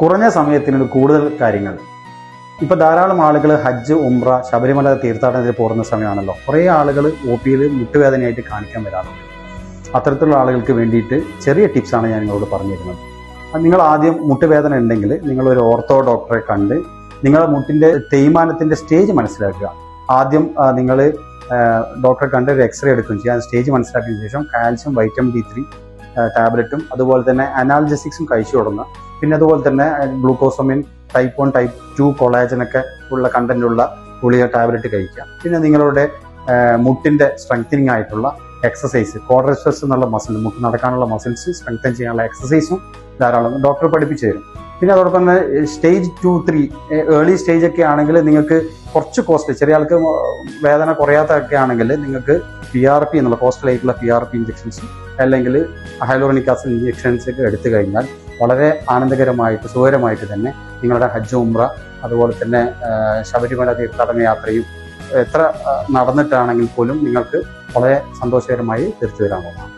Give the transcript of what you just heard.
കുറഞ്ഞ സമയത്തിന് കൂടുതൽ കാര്യങ്ങൾ. ഇപ്പോൾ ധാരാളം ആളുകൾ ഹജ്ജ്, ഉംറ, ശബരിമല തീർത്ഥാടനത്തിൽ പോകുന്ന സമയമാണല്ലോ. കുറേ ആളുകൾ OP-യിൽ മുട്ടുവേദനയായിട്ട് കാണിക്കാൻ വരാറുണ്ട്. അത്തരത്തിലുള്ള ആളുകൾക്ക് വേണ്ടിയിട്ട് ചെറിയ ടിപ്സാണ് ഞാൻ നിങ്ങളോട് പറഞ്ഞിരുന്നത്. നിങ്ങൾ ആദ്യം മുട്ടുവേദന ഉണ്ടെങ്കിൽ നിങ്ങളൊരു ഓർത്തോ ഡോക്ടറെ കണ്ട് നിങ്ങളുടെ മുട്ടിൻ്റെ തേയ്മാനത്തിൻ്റെ സ്റ്റേജ് മനസ്സിലാക്കുക. ആദ്യം നിങ്ങൾ ഡോക്ടറെ കണ്ട് ഒരു എക്സ്റേ എടുക്കുകയും ചെയ്യുക. സ്റ്റേജ് മനസ്സിലാക്കിയതിനു ശേഷം കാൽസ്യം, വൈറ്റമിൻ D3 ടാബ്ലറ്റും അതുപോലെ തന്നെ അനാൽജസിക്സും കഴിച്ചു തുടങ്ങുക. പിന്നെ അതുപോലെ തന്നെ ഗ്ലൂക്കോസമിൻ, type 1, type 2 കൊളാജനൊക്കെ ഉള്ള കണ്ടന്റുള്ള ഗുളിക ടാബ്ലറ്റ് കഴിക്കുക. പിന്നെ നിങ്ങളുടെ മുട്ടിൻ്റെ സ്ട്രെങ്തനിങ് ആയിട്ടുള്ള എക്സസൈസ്, ക്വാഡ്രിസെപ്സ് എന്നുള്ള മസിൽ, മുട്ട് നടക്കാനുള്ള മസിൽസ് സ്ട്രെങ്തൻ ചെയ്യാനുള്ള എക്സസൈസും ധാരാളം ഡോക്ടർ പഠിപ്പിച്ചു തരും. പിന്നെ അതോടൊപ്പം തന്നെ സ്റ്റേജ് 2, 3 ഏർലി സ്റ്റേജ് ഒക്കെ ആണെങ്കിൽ നിങ്ങൾക്ക് കുറച്ച് കോസ്റ്റ്, ചെറിയ ആൾക്ക് വേദന കുറയാത്തൊക്കെ ആണെങ്കിൽ നിങ്ങൾക്ക് PRP എന്നുള്ള കോസ്റ്റലായിട്ടുള്ള PRP ഇഞ്ചക്ഷൻസ് അല്ലെങ്കിൽ ഹൈലോറോണിക് ആസിഡ് ഇഞ്ചക്ഷൻസ് ഒക്കെ എടുത്തു കഴിഞ്ഞാൽ വളരെ ആനന്ദകരമായിട്ട് സുഖകരമായിട്ട് തന്നെ നിങ്ങളുടെ ഹജ്ജ്, ഉംറ, അതുപോലെ തന്നെ ശബരിമല തീർത്ഥാടന യാത്രയും എത്ര നടന്നിട്ടാണെങ്കിൽ പോലും നിങ്ങൾക്ക് വളരെ സന്തോഷകരമായി തീർത്തു വരാവുന്നതാണ്.